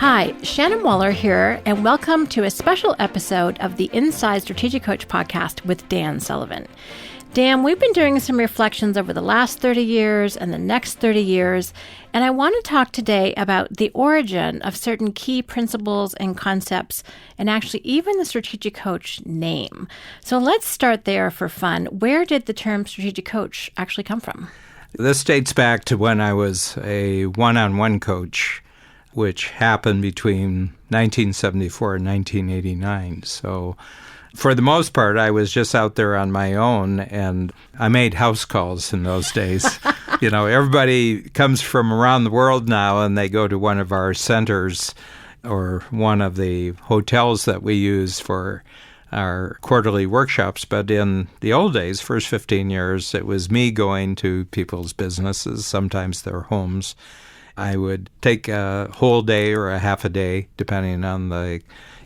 Hi, Shannon Waller here, and welcome to a special episode of the Inside Strategic Coach podcast with Dan Sullivan. Dan, we've been doing some reflections over the last 30 years and the next 30 years, and I want to talk today about the origin of certain key principles and concepts, and actually even the strategic coach name. So let's start there for fun. Where did the term strategic coach actually come from? This dates back to when I was a one-on-one coach, which happened between 1974 and 1989. So for the most part, I was just out there on my own, and I made house calls in those days. Everybody comes from around the world now, and they go to one of our centers or one of the hotels that we use for our quarterly workshops. But in the old days, first 15 years, it was me going to people's businesses, sometimes their homes. I would take a whole day or a half a day, depending on the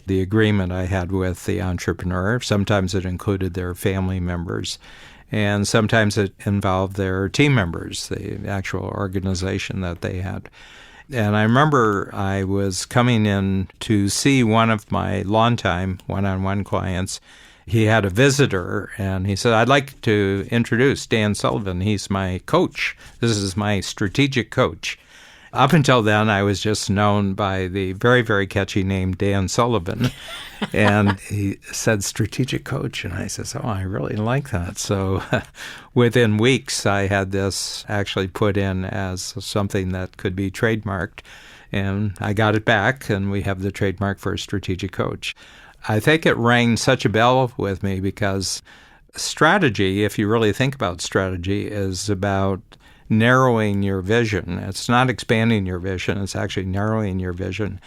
agreement I had with the entrepreneur. Sometimes it included their family members, and sometimes it involved their team members, the actual organization that they had. And I remember I was coming in to see one of my longtime one-on-one clients. He had a visitor, and he said, "I'd like to introduce Dan Sullivan. He's my coach. This is my strategic coach." Up until then, I was just known by the very, very catchy name Dan Sullivan. And he said, "Strategic coach." And I said, "Oh, I really like that." So within weeks, I had this actually put in as something that could be trademarked. And I got it back, and we have the trademark for a strategic coach. I think it rang such a bell with me because strategy, if you really think about strategy, is about narrowing your vision. It's not expanding your vision. It's actually narrowing your vision.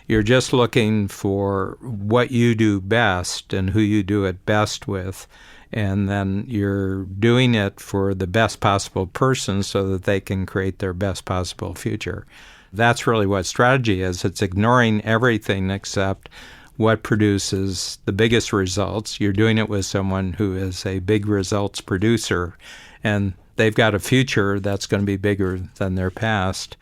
You're just looking for what you do best and who you do it best with. And then you're doing it for the best possible person so that they can create their best possible future. That's really what strategy is. It's ignoring everything except what produces the biggest results. You're doing it with someone who is a big results producer, and they've got a future that's going to be bigger than their past.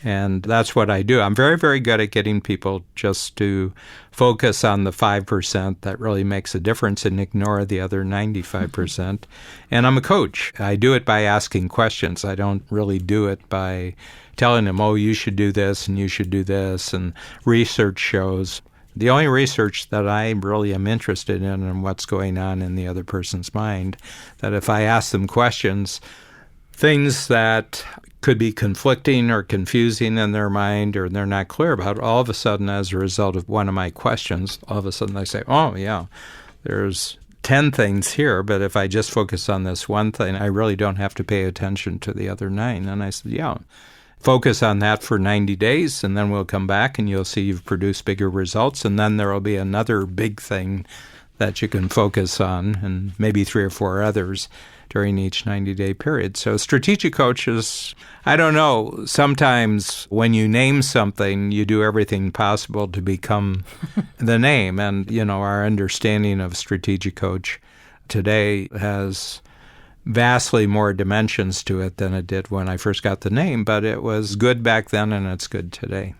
And that's what I do. I'm very, very good at getting people just to focus on the 5% that really makes a difference and ignore the other 95%. And I'm a coach. I do it by asking questions. I don't really do it by telling them, "Oh, you should do this and you should do this." And research shows. The only research that I really am interested in and what's going on in the other person's mind, that if I ask them questions, things that could be conflicting or confusing in their mind or they're not clear about, all of a sudden, as a result of one of my questions, all of a sudden they say, "Oh, yeah, there's 10 things here, but if I just focus on this one thing, I really don't have to pay attention to the other 9. And I said, "Yeah. Focus on that for 90 days, and then we'll come back and you'll see you've produced bigger results, and then there will be another big thing that you can focus on, and maybe 3 or 4 others during each 90-day period." So strategic coaches, I don't know, sometimes when you name something, you do everything possible to become the name. And, our understanding of strategic coach today has vastly more dimensions to it than it did when I first got the name, but it was good back then and it's good today.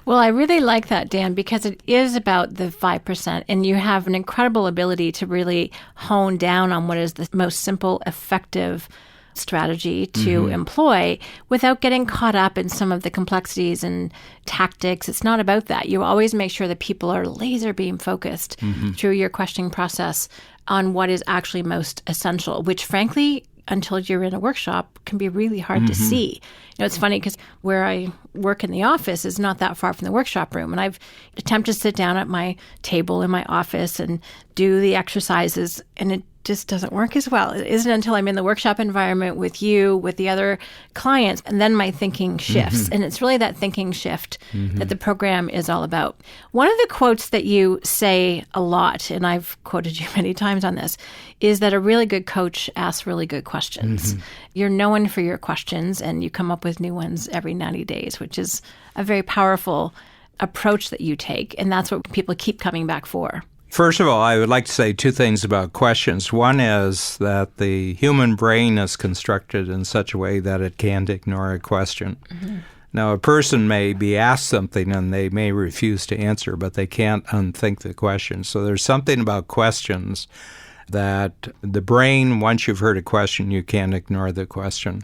Well, I really like that, Dan, because it is about the 5%, and you have an incredible ability to really hone down on what is the most simple, effective strategy to employ without getting caught up in some of the complexities and tactics. It's not about that. You always make sure that people are laser beam focused through your questioning process on what is actually most essential, which frankly, until you're in a workshop, can be really hard to see. It's funny because where I work in the office is not that far from the workshop room. And I've attempted to sit down at my table in my office and do the exercises, and it just doesn't work as well. It isn't until I'm in the workshop environment with you, with the other clients, and then my thinking shifts. And it's really that thinking shift that the program is all about. One of the quotes that you say a lot, and I've quoted you many times on this, is that a really good coach asks really good questions. You're known for your questions, and you come up with new ones every 90 days, which is a very powerful approach that you take. And that's what people keep coming back for. First of all, I would like to say 2 things about questions. One is that the human brain is constructed in such a way that it can't ignore a question. Now, a person may be asked something and they may refuse to answer, but they can't unthink the question. So there's something about questions that the brain, once you've heard a question, you can't ignore the question.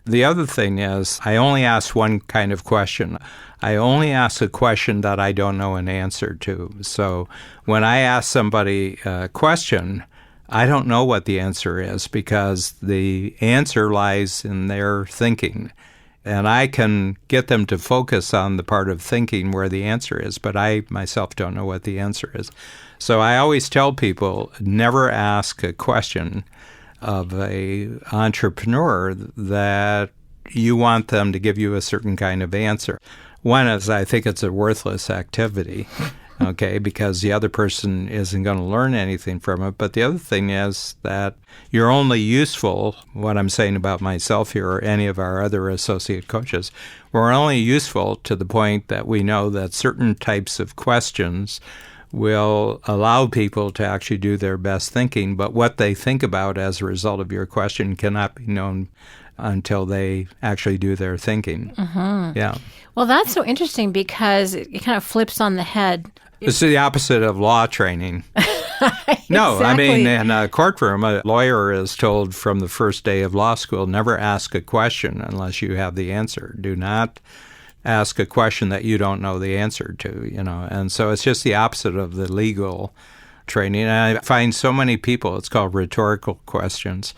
The other thing is, I only ask one kind of question. I only ask a question that I don't know an answer to. So when I ask somebody a question, I don't know what the answer is because the answer lies in their thinking. And I can get them to focus on the part of thinking where the answer is, but I myself don't know what the answer is. So I always tell people, never ask a question of an entrepreneur that you want them to give you a certain kind of answer. One is, I think it's a worthless activity, okay, because the other person isn't going to learn anything from it. But the other thing is that you're only useful, what I'm saying about myself here or any of our other associate coaches, we're only useful to the point that we know that certain types of questions will allow people to actually do their best thinking, but what they think about as a result of your question cannot be known until they actually do their thinking. Mm-hmm. Yeah. Well, that's so interesting because it kind of flips on the head. It's the opposite of law training. No, Exactly. I mean, in a courtroom, a lawyer is told from the first day of law school, never ask a question unless you have the answer. Do not ask a question that you don't know the answer to, And so it's just the opposite of the legal training. And I find so many people, it's called rhetorical questions,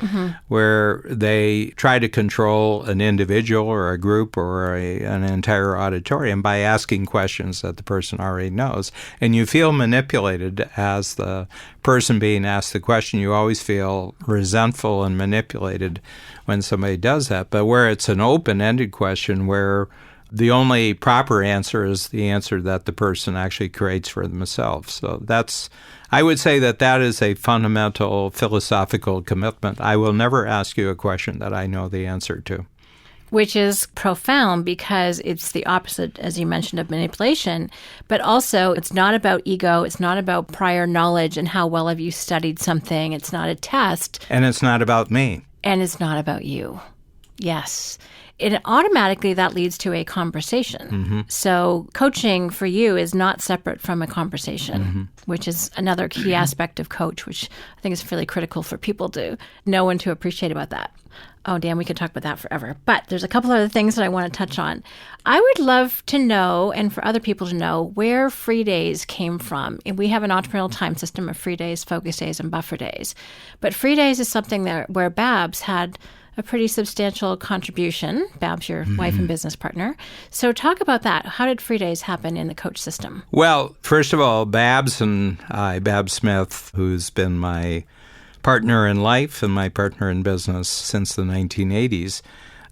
where they try to control an individual or a group or an entire auditorium by asking questions that the person already knows. And you feel manipulated as the person being asked the question. You always feel resentful and manipulated when somebody does that. But where it's an open-ended question where the only proper answer is the answer that the person actually creates for themselves. So I would say that is a fundamental philosophical commitment. I will never ask you a question that I know the answer to. Which is profound because it's the opposite, as you mentioned, of manipulation. But also, it's not about ego. It's not about prior knowledge and how well have you studied something. It's not a test. And it's not about me. And it's not about you. Yes. It automatically that leads to a conversation. Mm-hmm. So coaching for you is not separate from a conversation, which is another key aspect of coach, which I think is really critical for people to know and to appreciate about that. Oh, Dan, we could talk about that forever. But there's a couple other things that I want to touch on. I would love to know, and for other people to know, where free days came from. And we have an entrepreneurial time system of free days, focus days, and buffer days. But free days is something where Babs had a pretty substantial contribution. Babs, your wife and business partner. So talk about that. How did free days happen in the coach system? Well, first of all, Babs and I, Babs Smith, who's been my partner in life and my partner in business since the 1980s,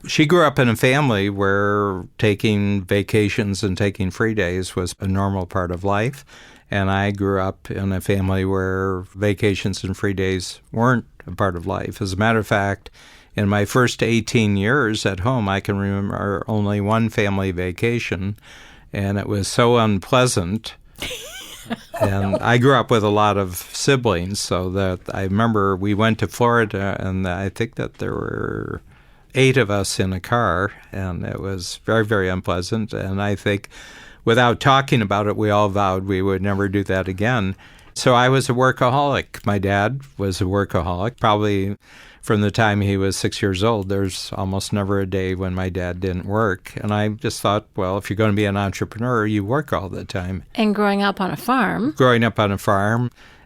she grew up in a family where taking vacations and taking free days was a normal part of life. And I grew up in a family where vacations and free days weren't a part of life. As a matter of fact, in my first 18 years at home, I can remember only one family vacation, and it was so unpleasant. And I grew up with a lot of siblings, so that I remember we went to Florida, and I think that there were 8 of us in a car, and it was very, very unpleasant. And I think without talking about it, we all vowed we would never do that again. So I was a workaholic. My dad was a workaholic, probably from the time he was 6 years old. There's almost never a day when my dad didn't work. And I just thought, well, if you're going to be an entrepreneur, you work all the time. And growing up on a farm.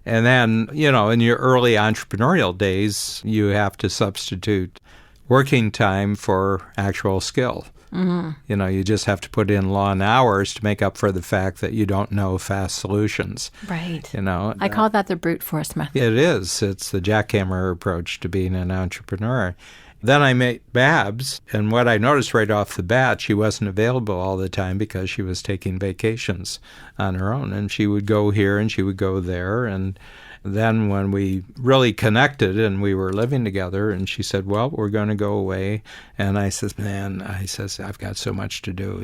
And then, in your early entrepreneurial days, you have to substitute working time for actual skill. Mm-hmm. You just have to put in long hours to make up for the fact that you don't know fast solutions. Right. I call that the brute force method. It is. It's the jackhammer approach to being an entrepreneur. Then I met Babs, and what I noticed right off the bat, she wasn't available all the time because she was taking vacations on her own. And she would go here and she would go there. And then when we really connected and we were living together, and she said, well, we're going to go away. And I says, I've got so much to do,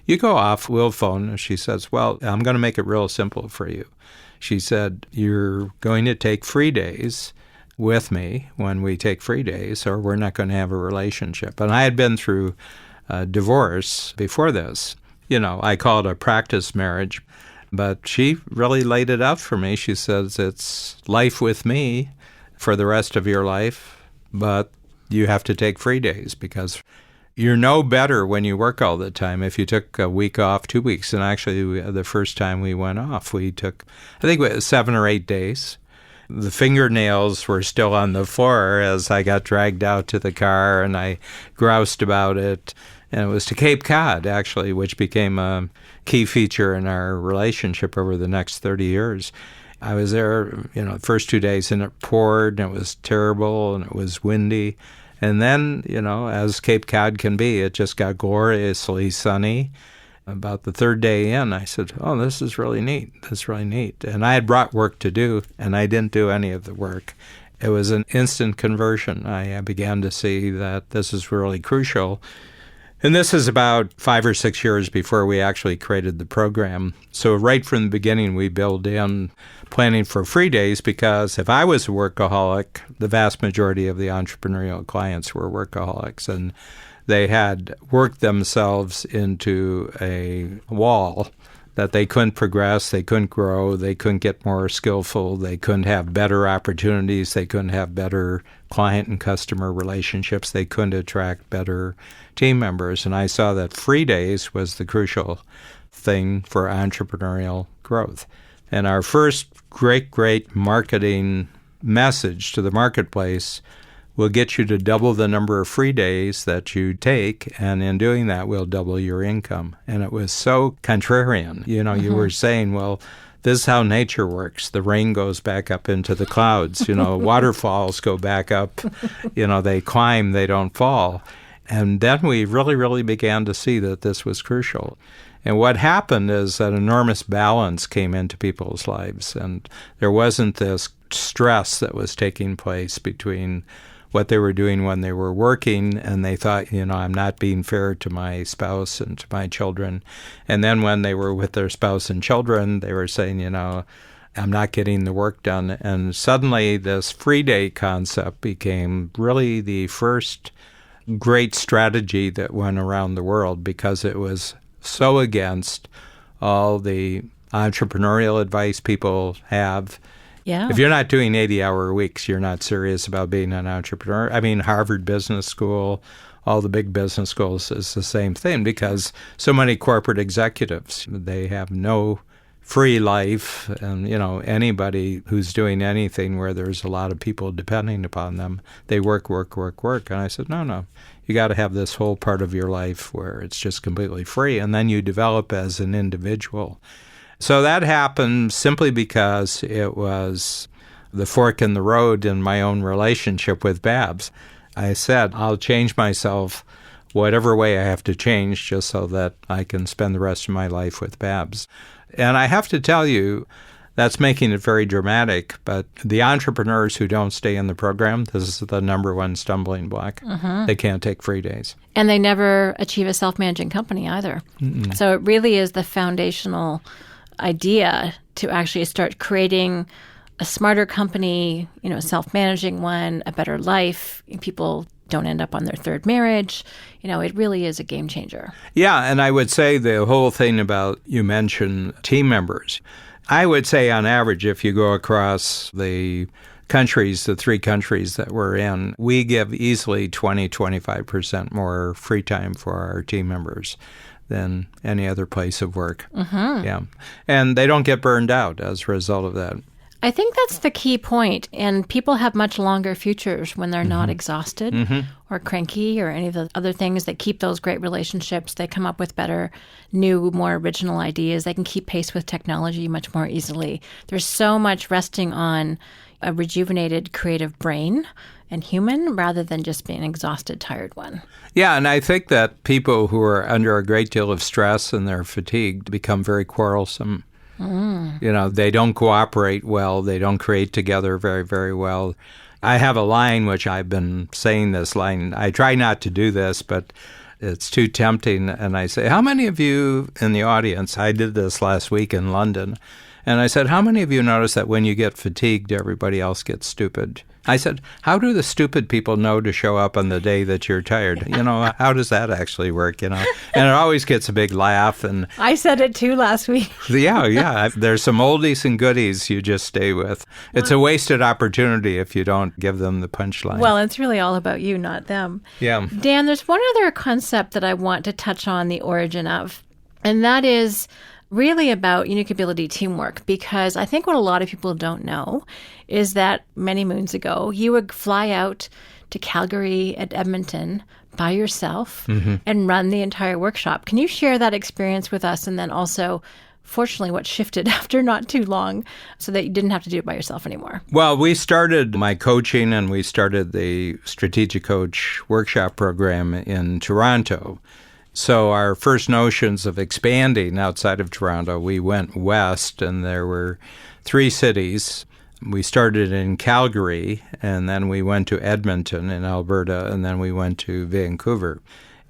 You go off, we'll phone. And she says, well, I'm going to make it real simple for you. She said, you're going to take free days with me when we take free days, or we're not going to have a relationship. And I had been through divorce before this. I call it a practice marriage, but she really laid it out for me. She says it's life with me for the rest of your life, but you have to take free days because you're no better when you work all the time. If you took a week off, 2 weeks, and actually the first time we went off, we took, I think it was 7 or 8 days. The fingernails were still on the floor as I got dragged out to the car, and I groused about it. And it was to Cape Cod, actually, which became a key feature in our relationship over the next 30 years. I was there, the first 2 days, and it poured, and it was terrible, and it was windy. And then, as Cape Cod can be, it just got gloriously sunny. About the third day in, I said, oh, this is really neat. That's really neat. And I had brought work to do, and I didn't do any of the work. It was an instant conversion. I began to see that this is really crucial. And this is about 5 or 6 years before we actually created the program. So right from the beginning, we built in planning for free days because if I was a workaholic, the vast majority of the entrepreneurial clients were workaholics. And they had worked themselves into a wall that they couldn't progress, they couldn't grow, they couldn't get more skillful, they couldn't have better opportunities, they couldn't have better client and customer relationships, they couldn't attract better team members. And I saw that free days was the crucial thing for entrepreneurial growth. And our first great marketing message to the marketplace will get you to double the number of free days that you take, and in doing that, we'll double your income. And it was so contrarian. You were saying, well, this is how nature works. The rain goes back up into the clouds. Waterfalls go back up. They climb, they don't fall. And then we really began to see that this was crucial. And what happened is that enormous balance came into people's lives, and there wasn't this stress that was taking place between what they were doing when they were working, and they thought, I'm not being fair to my spouse and to my children. And then when they were with their spouse and children, they were saying, I'm not getting the work done. And suddenly this free day concept became really the first great strategy that went around the world because it was so against all the entrepreneurial advice people have. Yeah. If you're not doing 80-hour weeks, you're not serious about being an entrepreneur. I mean, Harvard Business School, all the big business schools is the same thing because so many corporate executives, they have no free life. And, anybody who's doing anything where there's a lot of people depending upon them, they work. And I said, no, you got to have this whole part of your life where it's just completely free. And then you develop as an individual. So that happened simply because it was the fork in the road in my own relationship with Babs. I said, I'll change myself whatever way I have to change just so that I can spend the rest of my life with Babs. And I have to tell you, that's making it very dramatic, but the entrepreneurs who don't stay in the program, this is the number one stumbling block. They can't take free days. And they never achieve a self-managing company either. So it really is the foundational idea to actually start creating a smarter company, a self-managing one, a better life. People don't end up on their third marriage. It really is a game changer. Yeah, and I would say the whole thing about, you mentioned team members. I would say on average, if you go across the countries, the 3 countries that we're in, we give easily 20-25% more free time for our team members than any other place of work. Yeah. And they don't get burned out as a result of that. I think that's the key point. And people have much longer futures when they're not exhausted or cranky or any of the other things that keep those great relationships. They come up with better, new, more original ideas. They can keep pace with technology much more easily. There's so much resting on a rejuvenated, creative brain and human rather than just being an exhausted, tired one. Yeah, and I think that people who are under a great deal of stress and they're fatigued become very quarrelsome. They don't cooperate well. They don't create together very, very well. I have a line, which I've been saying this line. I try not to do this, but it's too tempting. And I say, how many of you in the audience, I did this last week in London, And I said, how many of you notice that when you get fatigued, everybody else gets stupid? I said, how do the stupid people know to show up on the day that you're tired? How does that actually work, And it always gets a big laugh. And I said it too last week. Yeah. There's some oldies and goodies you just stay with. It's a wasted opportunity if you don't give them the punchline. Well, it's really all about you, not them. Yeah. Dan, there's one other concept that I want to touch on the origin of, and that is really about unique ability teamwork, because I think what a lot of people don't know is that many moons ago, you would fly out to Calgary and Edmonton by yourself and run the entire workshop. Can you share that experience with us? And then also, fortunately, what shifted after not too long so that you didn't have to do it by yourself anymore? Well, we started my coaching and we started the Strategic Coach Workshop program in Toronto. So our first notions of expanding outside of Toronto, we went west, and there were 3 cities. We started in Calgary, and then we went to Edmonton in Alberta, and then we went to Vancouver.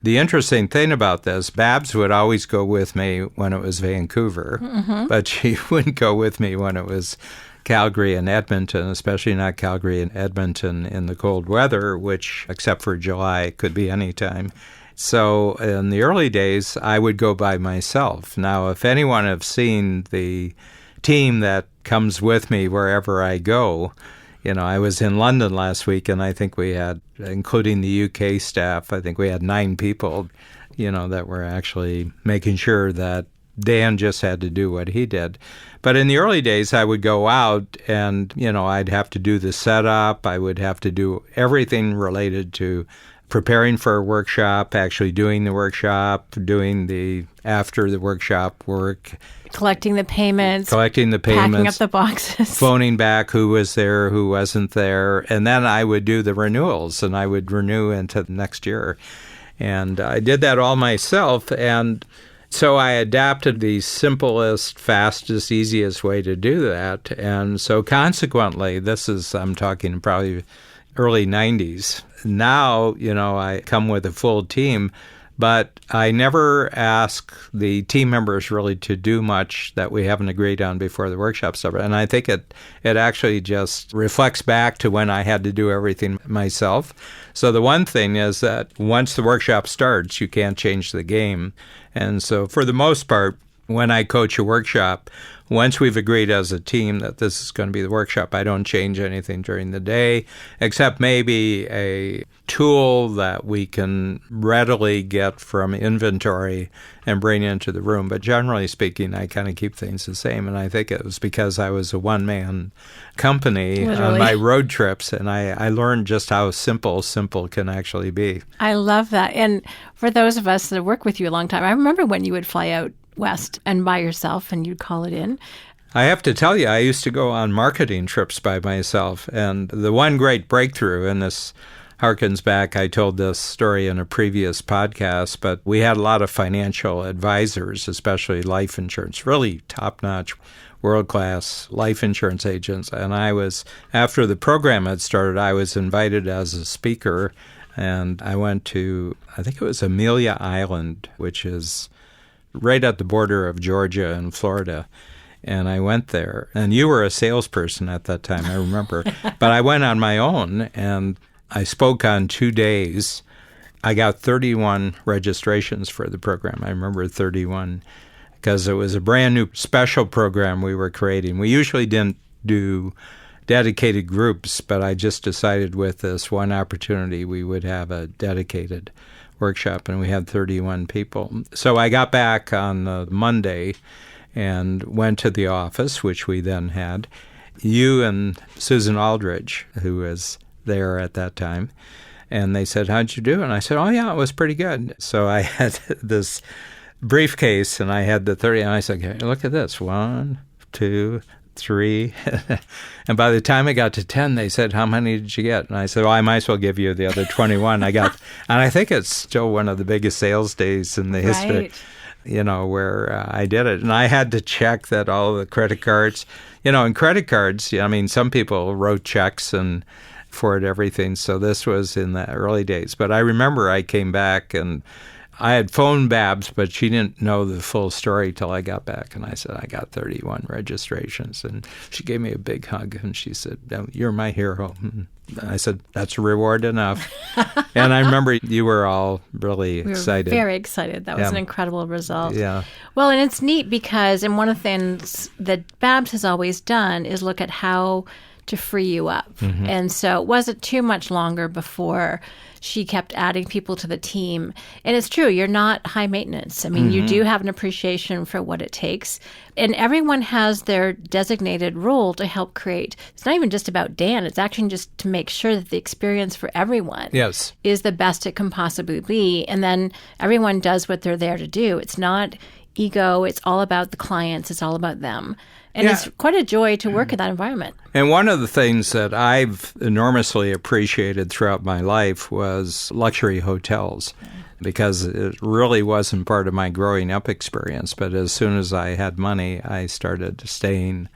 The interesting thing about this, Babs would always go with me when it was Vancouver, but she wouldn't go with me when it was Calgary and Edmonton, especially not Calgary and Edmonton in the cold weather, which, except for July, could be any time. So in the early days, I would go by myself. Now, if anyone have seen the team that comes with me wherever I go, I was in London last week, and I think we had, including the UK staff, I think we had 9 people, that were actually making sure that Dan just had to do what he did. But in the early days, I would go out and, I'd have to do the setup. I would have to do everything related to preparing for a workshop, actually doing the workshop, doing the after the workshop work. Collecting the payments. Packing up the boxes. Phoning back who was there, who wasn't there. And then I would do the renewals, and I would renew into next year. And I did that all myself. And so I adapted the simplest, fastest, easiest way to do that. And so consequently, I'm talking probably early 90s. Now, I come with a full team, but I never ask the team members really to do much that we haven't agreed on before the workshop started. And I think it actually just reflects back to when I had to do everything myself. So the one thing is that once the workshop starts, you can't change the game. And so for the most part, when I coach a workshop, once we've agreed as a team that this is going to be the workshop, I don't change anything during the day, except maybe a tool that we can readily get from inventory and bring into the room. But generally speaking, I kind of keep things the same. And I think it was because I was a one-man company on my road trips, and I learned just how simple can actually be. I love that. And for those of us that work with you a long time, I remember when you would fly out west and by yourself and you'd call it in. I have to tell you, I used to go on marketing trips by myself. And the one great breakthrough, and this harkens back, I told this story in a previous podcast, but we had a lot of financial advisors, especially life insurance, really top-notch, world-class life insurance agents. And after the program had started, I was invited as a speaker, and I went to, I think it was Amelia Island, which is right at the border of Georgia and Florida. And I went there. And you were a salesperson at that time, I remember. But I went on my own, and I spoke on 2 days. I got 31 registrations for the program. I remember 31, because it was a brand new special program we were creating. We usually didn't do dedicated groups, but I just decided with this one opportunity we would have a dedicated workshop, and we had 31 people. So I got back on Monday and went to the office, which we then had. You and Susan Aldridge, who was there at that time, and they said, how'd you do? And I said, oh, yeah, it was pretty good. So I had this briefcase, and I had the 30, and I said, okay, look at this, 1, 2, 3. And by the time I got to 10, they said, how many did you get? And I said, well, I might as well give you the other 21 I got. And I think it's still one of the biggest sales days in the history, where I did it. And I had to check that all the credit cards, and credit cards, some people wrote checks and for it everything. So this was in the early days. But I remember I came back and I had phoned Babs, but she didn't know the full story till I got back. And I said, I got 31 registrations. And she gave me a big hug, and she said, you're my hero. And I said, that's reward enough. And I remember you were all really excited. We were very excited. That was an incredible result. Yeah. Well, and it's neat because, and one of the things that Babs has always done is look at how to free you up. Mm-hmm. And so it wasn't too much longer before she kept adding people to the team. And it's true, you're not high maintenance. I mean, you do have an appreciation for what it takes. And everyone has their designated role to help create. It's not even just about Dan. It's actually just to make sure that the experience for everyone is the best it can possibly be. And then everyone does what they're there to do. It's not ego. It's all about the clients. It's all about them. And it's quite a joy to work in that environment. And one of the things that I've enormously appreciated throughout my life was luxury hotels, because it really wasn't part of my growing up experience. But as soon as I had money, I started staying,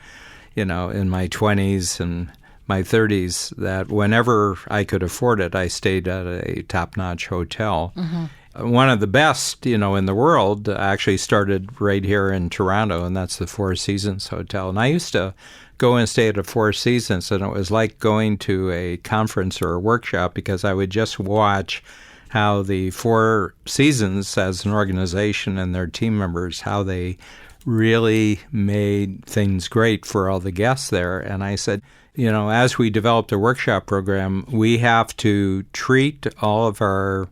in my 20s and my 30s, that whenever I could afford it, I stayed at a top-notch hotel. Mm-hmm. One of the best, in the world actually started right here in Toronto, and that's the Four Seasons Hotel. And I used to go and stay at the Four Seasons, and it was like going to a conference or a workshop, because I would just watch how the Four Seasons as an organization and their team members, how they really made things great for all the guests there. And I said, as we developed a workshop program, we have to treat all of our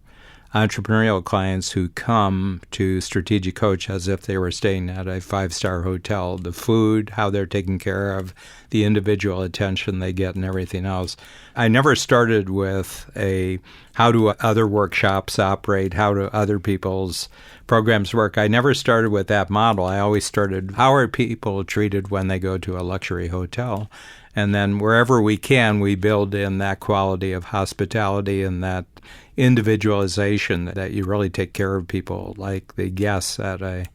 entrepreneurial clients who come to Strategic Coach as if they were staying at a 5-star hotel. The food, how they're taken care of, the individual attention they get, and everything else. I never started with how do other workshops operate, how do other people's programs work. I never started with that model. I always started, how are people treated when they go to a luxury hotel? And then wherever we can, we build in that quality of hospitality and that individualization, that you really take care of people like the guests at a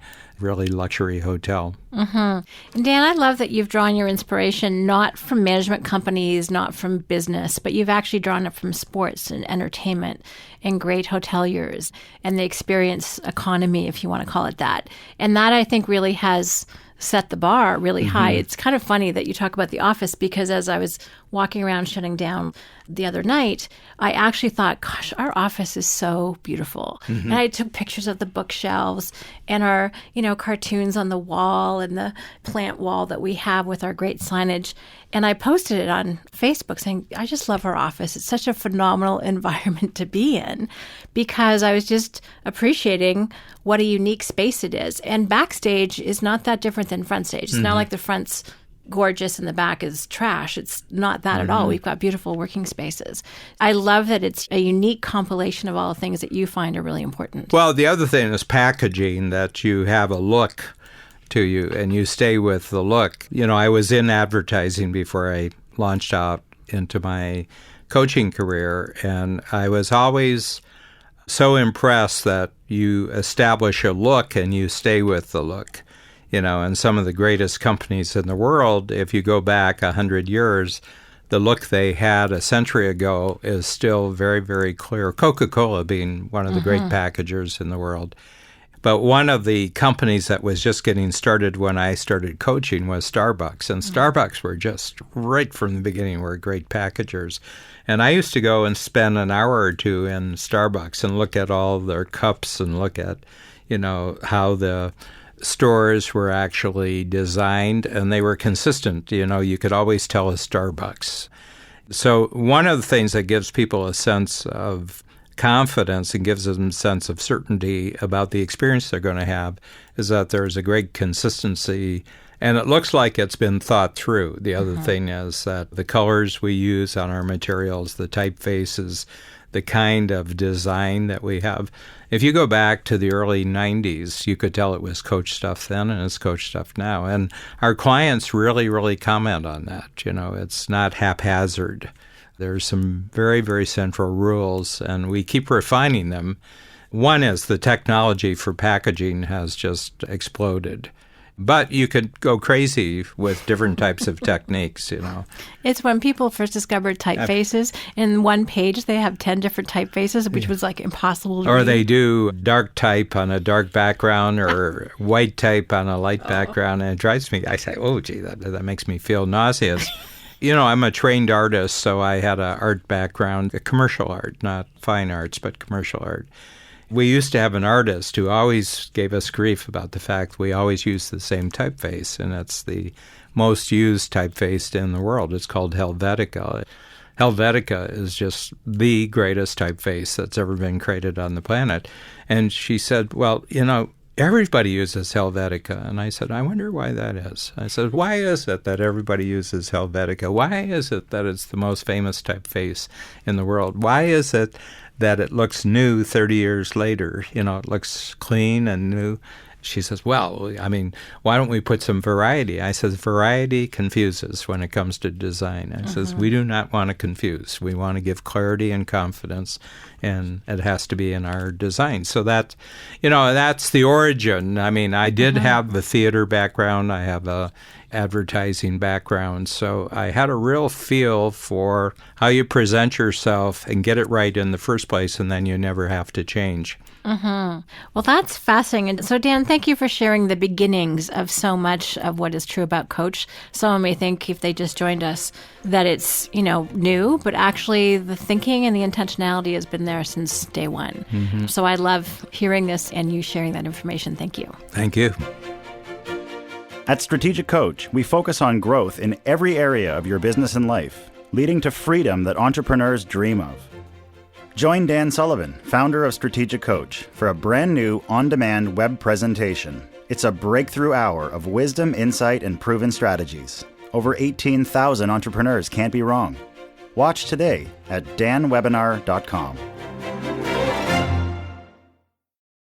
really luxury hotel. Mm-hmm. And Dan, I love that you've drawn your inspiration not from management companies, not from business, but you've actually drawn it from sports and entertainment and great hoteliers and the experience economy, if you want to call it that. And that, I think, really has set the bar really high. It's kind of funny that you talk about The Office, because as I was walking around shutting down the other night, I actually thought, gosh, our office is so beautiful. And I took pictures of the bookshelves and our, cartoons on the wall and the plant wall that we have with our great signage. And I posted it on Facebook saying, I just love our office. It's such a phenomenal environment to be in, because I was just appreciating what a unique space it is. And backstage is not that different than front stage. It's not like the front's gorgeous and the back is trash. It's not that at all. We've got beautiful working spaces. I love that it's a unique compilation of all the things that you find are really important. Well, the other thing is packaging, that you have a look to you and you stay with the look. I was in advertising before I launched out into my coaching career, and I was always so impressed that you establish a look and you stay with the look. And some of the greatest companies in the world, if you go back 100 years, the look they had a century ago is still very, very clear. Coca-Cola being one of the great packagers in the world. But one of the companies that was just getting started when I started coaching was Starbucks. And Starbucks were just, right from the beginning, were great packagers. And I used to go and spend an hour or two in Starbucks and look at all their cups and look at, how the stores were actually designed, and they were consistent. You could always tell a Starbucks. So one of the things that gives people a sense of confidence and gives them a sense of certainty about the experience they're going to have is that there's a great consistency, and it looks like it's been thought through. The other thing is that the colors we use on our materials, the typefaces, the kind of design that we have. If you go back to the early 90s, you could tell it was Coach stuff then and it's Coach stuff now. And our clients really, really comment on that. It's not haphazard. There's some very, very central rules, and we keep refining them. One is the technology for packaging has just exploded. But you could go crazy with different types of techniques, It's when people first discovered typefaces. In one page, they have 10 different typefaces, which was like impossible to read. Or they do dark type on a dark background or white type on a light background. And it drives me, I say, oh, gee, that makes me feel nauseous. I'm a trained artist, so I had an art background, commercial art, not fine arts, but commercial art. We used to have an artist who always gave us grief about the fact we always use the same typeface, and it's the most used typeface in the world. It's called Helvetica. Helvetica is just the greatest typeface that's ever been created on the planet. And she said, well, everybody uses Helvetica. And I said, I wonder why that is. I said, why is it that everybody uses Helvetica? Why is it that it's the most famous typeface in the world? Why is it that it looks new 30 years later? It looks clean and new. She says, well, why don't we put some variety? I said, variety confuses when it comes to design. I says, we do not want to confuse. We want to give clarity and confidence, and it has to be in our design. So that, that's the origin. I did have the theater background. I have a advertising background. So I had a real feel for how you present yourself and get it right in the first place, and then you never have to change. Well, that's fascinating. So, Dan, thank you for sharing the beginnings of so much of what is true about Coach. Someone may think, if they just joined us, that it's, new, but actually the thinking and the intentionality has been there since day one. So I love hearing this and you sharing that information. Thank you. Thank you. At Strategic Coach, we focus on growth in every area of your business and life, leading to freedom that entrepreneurs dream of. Join Dan Sullivan, founder of Strategic Coach, for a brand new on-demand web presentation. It's a breakthrough hour of wisdom, insight, and proven strategies. Over 18,000 entrepreneurs can't be wrong. Watch today at danwebinar.com.